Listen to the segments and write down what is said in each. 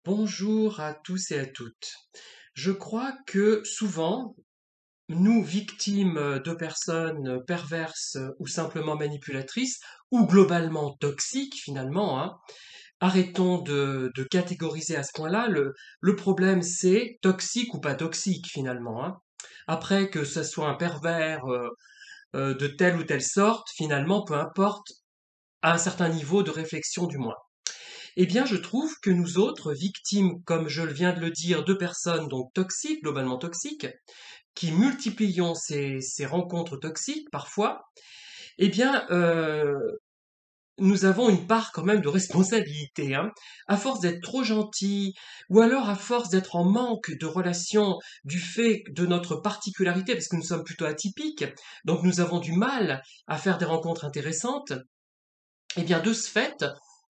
Bonjour à tous et à toutes. Je crois que souvent, nous, victimes de personnes perverses ou simplement manipulatrices, ou globalement toxiques finalement, hein, arrêtons de catégoriser à ce point-là. Le problème, c'est toxique ou pas toxique finalement, hein. Après, que ce soit un pervers de telle ou telle sorte, finalement, peu importe, à un certain niveau de réflexion du moins. Eh bien, je trouve que nous autres, victimes, comme je viens de le dire, de personnes donc toxiques, globalement toxiques, qui multiplions ces rencontres toxiques parfois, eh bien, nous avons une part quand même de responsabilité, hein. À force d'être trop gentils, ou alors à force d'être en manque de relations du fait de notre particularité, parce que nous sommes plutôt atypiques, donc nous avons du mal à faire des rencontres intéressantes, eh bien, de ce fait,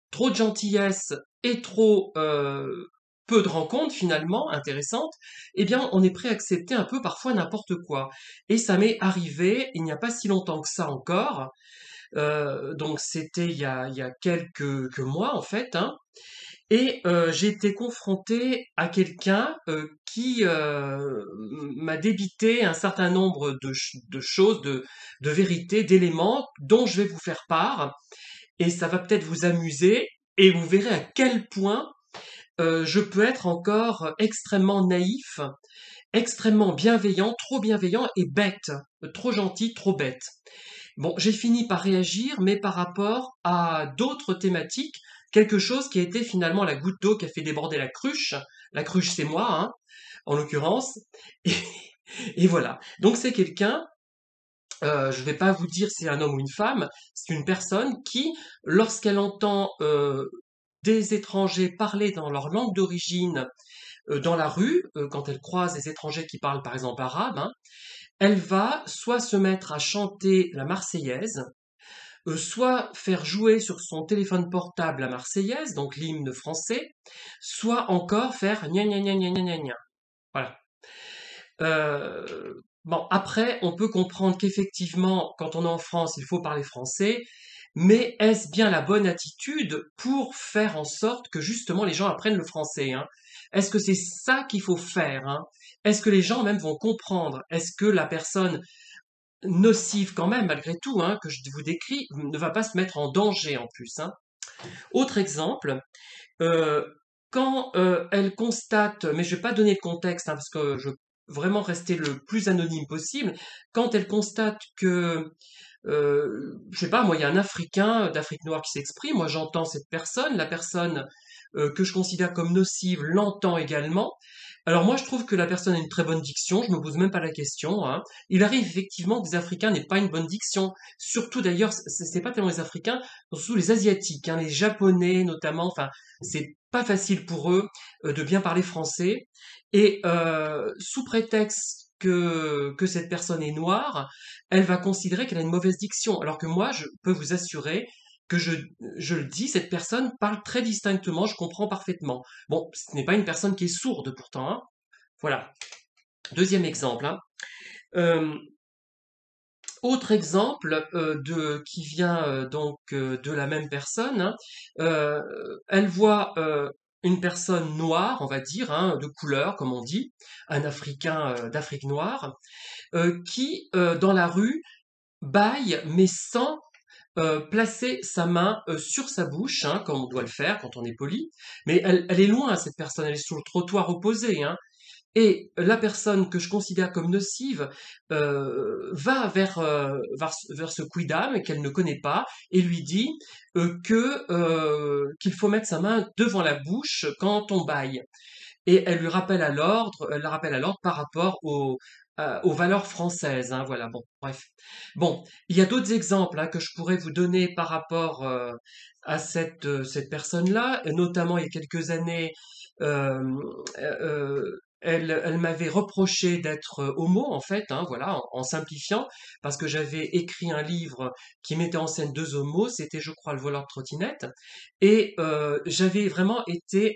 trop de gentillesse et trop peu de rencontres finalement intéressantes, eh bien, on est prêt à accepter un peu parfois n'importe quoi. Et ça m'est arrivé il n'y a pas si longtemps que ça encore. Donc c'était il y a quelques mois en fait, hein. Et j'ai été confronté à quelqu'un qui m'a débité un certain nombre de choses, de vérités, d'éléments dont je vais vous faire part et ça va peut-être vous amuser et vous verrez à quel point je peux être encore extrêmement naïf, extrêmement bienveillant et bête, trop gentil, trop bête. Bon, j'ai fini par réagir, mais par rapport à d'autres thématiques, quelque chose qui a été finalement la goutte d'eau qui a fait déborder la cruche. La cruche, c'est moi, hein, en l'occurrence. Et, et voilà. Donc c'est quelqu'un je vais pas vous dire c'est un homme ou une femme, c'est une personne qui, lorsqu'elle entend des étrangers parler dans leur langue d'origine dans la rue, quand elle croise des étrangers qui parlent par exemple arabe, hein, elle va soit se mettre à chanter la Marseillaise, soit faire jouer sur son téléphone portable la Marseillaise, donc l'hymne français, soit encore faire gna gna gna gna gna gna gna. Voilà. Bon, après, on peut comprendre qu'effectivement, quand on est en France, il faut parler français, mais est-ce bien la bonne attitude pour faire en sorte que justement les gens apprennent le français, hein? Est-ce que c'est ça qu'il faut faire, hein? Est-ce que les gens même vont comprendre? Est-ce que la personne nocive quand même, malgré tout, hein, que je vous décris, ne va pas se mettre en danger en plus, hein? Autre exemple, euh, quand elle constate, mais je vais pas donner le contexte, hein, parce que je veux vraiment rester le plus anonyme possible, quand elle constate que, je sais pas, moi, il y a un Africain d'Afrique noire qui s'exprime, moi j'entends cette personne, la personne que je considère comme nocive l'entend également. Alors moi je trouve que la personne a une très bonne diction, je me pose même pas la question, hein. Il arrive effectivement que les Africains n'aient pas une bonne diction, surtout d'ailleurs, c'est pas tellement les Africains, surtout les Asiatiques, hein, les Japonais notamment, enfin c'est pas facile pour eux de bien parler français. Et sous prétexte que cette personne est noire, elle va considérer qu'elle a une mauvaise diction. Alors que moi, je peux vous assurer que je le dis, cette personne parle très distinctement, je comprends parfaitement. Bon, ce n'est pas une personne qui est sourde pourtant, hein. Voilà. Deuxième exemple, hein. Euh, Autre exemple qui vient donc de la même personne, hein. Euh, Elle voit une personne noire, on va dire, hein, de couleur, comme on dit, un Africain d'Afrique noire, qui dans la rue bâille, mais sans placer sa main sur sa bouche, hein, comme on doit le faire quand on est poli. Mais elle est loin, cette personne, elle est sur le trottoir opposé, hein. Et la personne que je considère comme nocive va vers ce quidam qu'elle ne connaît pas et lui dit qu'il faut mettre sa main devant la bouche quand on baille. Et elle lui rappelle à l'ordre, elle la rappelle à l'ordre par rapport aux valeurs françaises, hein, voilà, bon, bref. Bon, il y a d'autres exemples hein, que je pourrais vous donner par rapport à cette personne-là, notamment il y a quelques années, euh, elle m'avait reproché d'être homo, en fait, hein, voilà, en simplifiant, parce que j'avais écrit un livre qui mettait en scène deux homos, c'était, je crois, Le voleur de trottinette, et j'avais vraiment été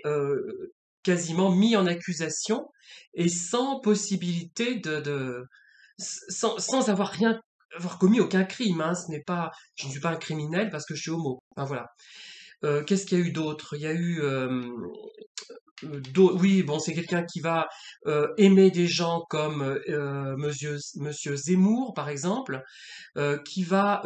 quasiment mis en accusation et sans possibilité sans avoir commis aucun crime, hein. Je ne suis pas un criminel parce que je suis homo. Enfin voilà. Qu'est-ce qu'il y a eu d'autre? Il y a eu oui, bon, c'est quelqu'un qui va aimer des gens comme Monsieur Zemmour, par exemple, qui va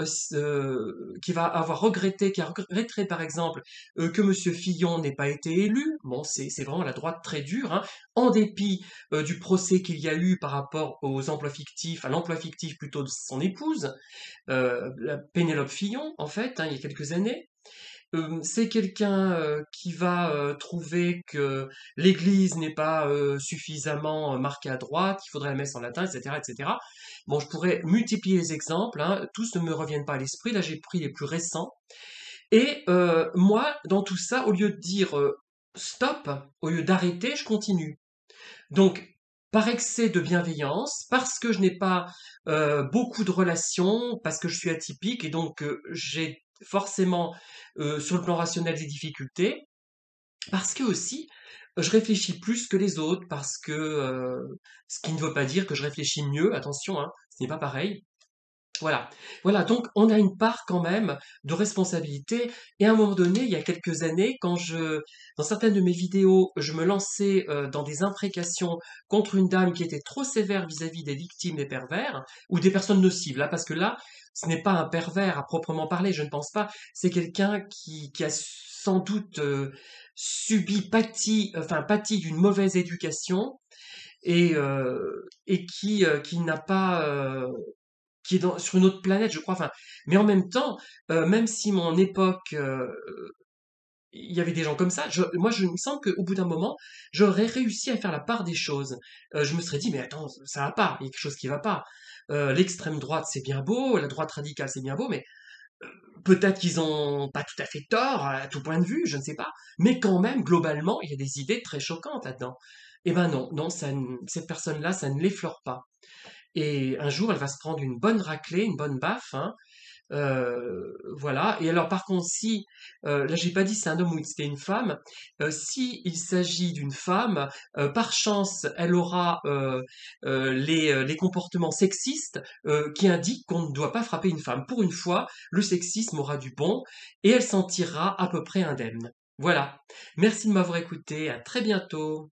avoir regretté, qui a regretté par exemple que Monsieur Fillon n'ait pas été élu. Bon, c'est vraiment la droite très dure, hein, en dépit du procès qu'il y a eu par rapport aux emplois fictifs, à l'emploi fictif plutôt de son épouse, la Pénélope Fillon, en fait, hein, il y a quelques années. C'est quelqu'un qui va trouver que l'Église n'est pas suffisamment marquée à droite, qu'il faudrait la mettre en latin, etc., etc. Bon, je pourrais multiplier les exemples, hein, tous ne me reviennent pas à l'esprit. Là, j'ai pris les plus récents. Et moi, dans tout ça, au lieu de dire stop, au lieu d'arrêter, je continue. Donc, par excès de bienveillance, parce que je n'ai pas beaucoup de relations, parce que je suis atypique et donc j'ai forcément sur le plan rationnel des difficultés, parce que aussi je réfléchis plus que les autres, parce que ce qui ne veut pas dire que je réfléchis mieux, attention, hein, ce n'est pas pareil. Voilà. Voilà, donc on a une part quand même de responsabilité. Et à un moment donné, il y a quelques années, dans certaines de mes vidéos, je me lançais dans des imprécations contre une dame qui était trop sévère vis-à-vis des victimes des pervers ou des personnes nocives. Là, parce que là, ce n'est pas un pervers à proprement parler, je ne pense pas. C'est quelqu'un qui a sans doute pâti d'une mauvaise éducation et qui n'a pas qui est sur une autre planète, je crois. Enfin, mais en même temps, même si mon époque, il y avait des gens comme ça, moi, je me sens qu'au bout d'un moment, j'aurais réussi à faire la part des choses. Je me serais dit, mais attends, ça va pas, il y a quelque chose qui va pas. L'extrême droite, c'est bien beau, la droite radicale, c'est bien beau, mais peut-être qu'ils ont pas tout à fait tort à tout point de vue, je ne sais pas. Mais quand même, globalement, il y a des idées très choquantes là-dedans. Eh ben non, non, cette personne-là, ça ne l'effleure pas. Et un jour, elle va se prendre une bonne raclée, une bonne baffe, hein. Voilà. Et alors, par contre, si là, j'ai pas dit c'est un homme ou c'est une femme. Si il s'agit d'une femme, par chance, elle aura les comportements sexistes qui indiquent qu'on ne doit pas frapper une femme. Pour une fois, le sexisme aura du bon et elle s'en tirera à peu près indemne. Voilà. Merci de m'avoir écouté. À très bientôt.